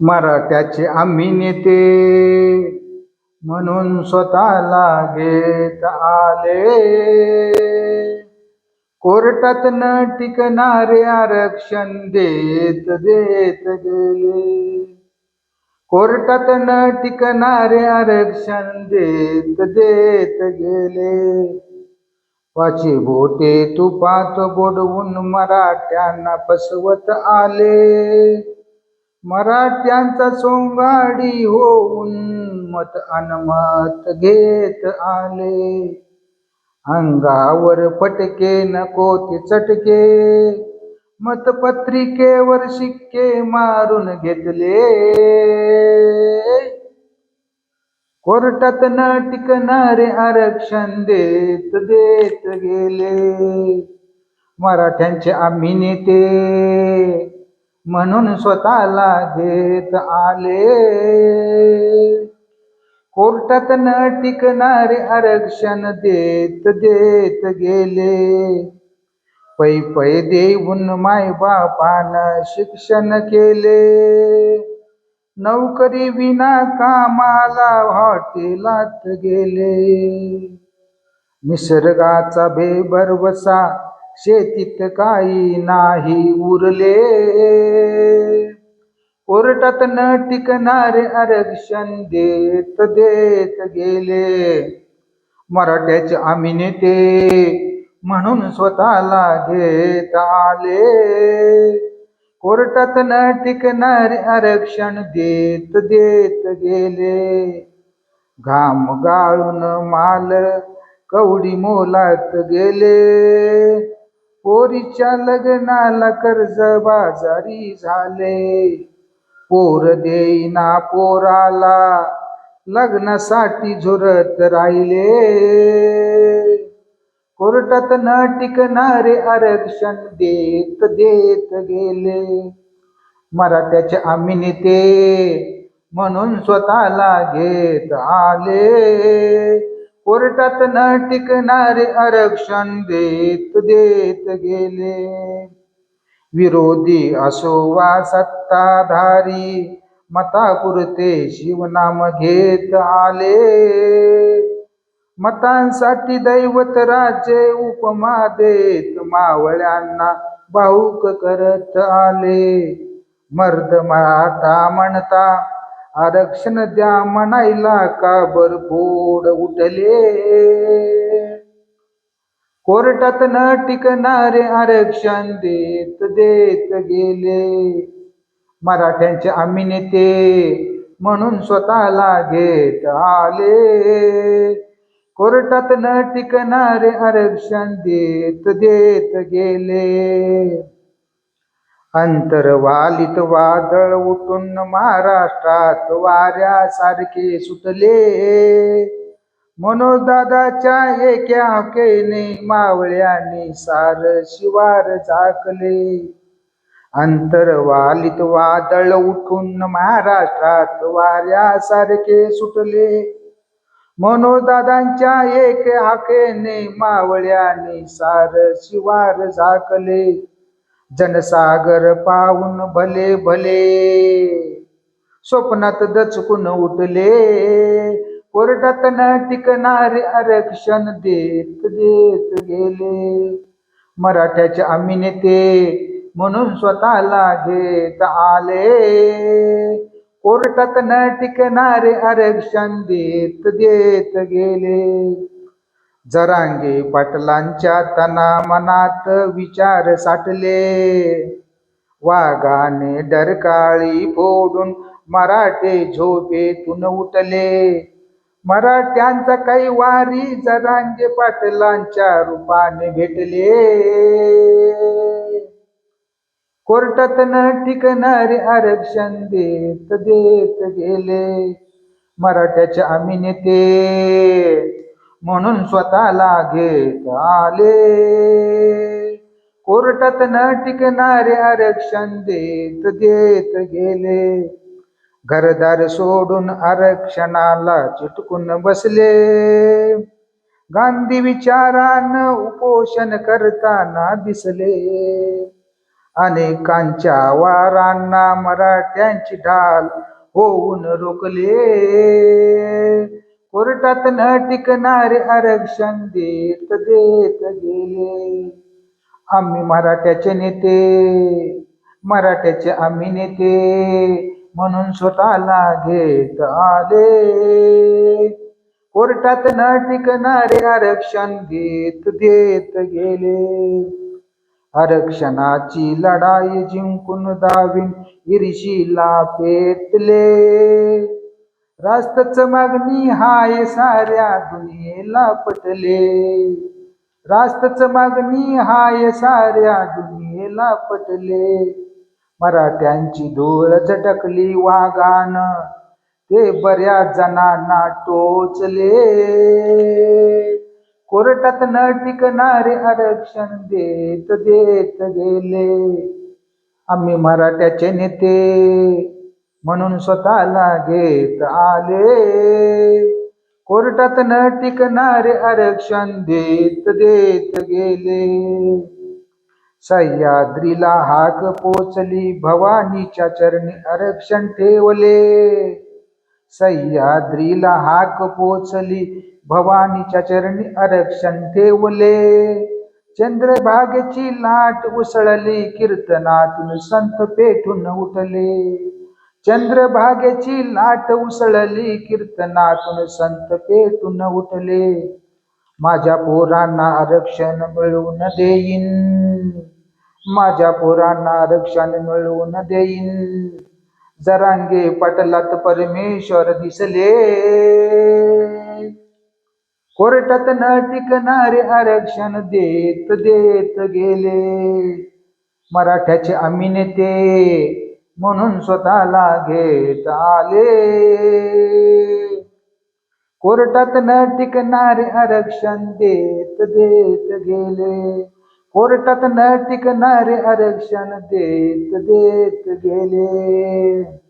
मराठ्याचे आम्ही नेते म्हणून स्वतःला घेत आले. कोर्टात न टिकणारे आरक्षण देत देत गेले. कोर्टात न टिकणारे आरक्षण देत देत गेले. पाची बोटे तुपात बुडवून मराठ्यांना फसवत आले. मराठ्यांचा सोंगाडी होऊन मत अनमत घेत आले. अंगावर फटके नको ते चटके, मतपत्रिकेवर शिक्के मारून घेतले. कोर्टात न टिकणारे आरक्षण देत देत गेले. मराठ्यांचे आम्ही नेते म्हणून स्वतःला घेत आले. कोर्टात न टिकणारे आरक्षण देत देत गेले. पै पै देऊन मायबापानं शिक्षण केले. नोकरी विना कामाला हॉटेलात गेले. निसर्गाचा बेभरवसा शेतीत काही नाही उरले. कोर्टात न टिकणारे आरक्षण देत देत गेले. मराठ्याचे आम्ही नेते म्हणून स्वतःला घेत आले. कोर्टात न टिकणारे आरक्षण देत देत गेले. घाम गाळून माल कवडी मोलात गेले. पोरीच्या लग्नाला कर्ज बाजारी झाले. पोर देईना पोराला लग्नासाठी झुरत राहिले. कोर्टात न टिकणारे आरक्षण देत देत गेले. मराठ्याचे आम्ही नेते म्हणून स्वतःला घेत आले. कोर्टात न टिकणारे आरक्षण देत देत गेले. विरोधी असो वा सत्ताधारी मतापुरते शिवनाम घेत आले. मतांसाठी दैवत राज्य उपमा देत मावळ्यांना भाऊक करत आले. मर्द मराठा म्हणता आरक्षण द्या म्हणायला का बरफोड उठले. कोर्टात न टिकणारे आरक्षण देत देत गेले. मराठ्यांचे आम्ही नेते म्हणून स्वतःला घेत आले. कोर्टात न टिकणारे आरक्षण देत देत गेले. अंतरवालीत वादळ उठून महाराष्ट्रात वाऱ्यासारखे सुटले. मनोजदादाच्या एका हाकेने मावळ्याने सार शिवार झाकले. अंतरवालीत वादळ उठून महाराष्ट्रात वाऱ्यासारखे सुटले. मनोजदादांच्या एक हाकेने मावळ्याने सार शिवार झाकले. जनसागर पाहून भले भले स्वप्नात दचकून उठले. कोर्टात न टिकणारे आरक्षण देत देत गेले. मराठ्याचे आम्ही नेते म्हणून स्वतःला घेत आले. कोर्टात न टिकणारे आरक्षण देत देत गेले. जरांगे पाटलांच्या तना मनात विचार साठले. वाघाने डरकाळी फोडून मराठे झोपेतून उठले. मराठ्यांचा काही वारी जरांगे पाटलांच्या रूपाने भेटले. कोर्टात न टिकणारे आरक्षण देत देत गेले. मराठ्याचे आम्ही नेते म्हणून स्वतःला घेत आले. कोर्टात न टिकणारे आरक्षण देत देत गेले. घरदार सोडून आरक्षणाला चिटकून बसले. गांधी विचारानं उपोषण करताना दिसले. अनेकांच्या वारांना मराठ्यांची ढाल होऊन रोखले. कोर्टात न टिकणारे आरक्षण देत देत गेले. आम्ही मराठ्याचे नेते, मराठ्याचे आम्ही नेते म्हणून स्वतःला घेत आले. कोर्टात न टिकणारे आरक्षण देत देत गेले. आरक्षणाची लढाई जिंकून दावीन ईर्षीला पेटले. रास्तच मागणी हाय साऱ्या दुनियेला पटले. रास्तच मागणी हाय साऱ्या दुनियेला पटले. मराठ्यांची धूळ झटकली वाघान ते बऱ्याच जणांना टोचले. कोर्टात न टिकणारे आरक्षण देत देत गेले. आम्ही मराठ्याचे नेते म्हणून स्वतःला घेत आले. कोर्टात न टिकणारे आरक्षण देत देत गेले. सह्याद्रीला हाक पोचली भवानीच्या चरणी आरक्षण ठेवले. सह्याद्रीला हाक पोचली भवानीच्या चरणी आरक्षण ठेवले. चंद्रभागेची लाट उसळली कीर्तनातून संत पेटून उठले. चंद्रभागेची लाट उसळली कीर्तनातून संत पेटून उठले. माझ्या पोरांना आरक्षण मिळवून देईन, माझ्या पोरांना आरक्षण मिळवून देईन. जरांगे पाटलात परमेश्वर दिसले. कोर्टात न टिकणारे आरक्षण देत देत गेले. मराठ्याचे आम्ही नेते म्हणून स्वतःला घेत आले. कोर्टात न टिकणारे आरक्षण देत देत गेले. कोर्टात न टिकणारे आरक्षण देत देत गेले.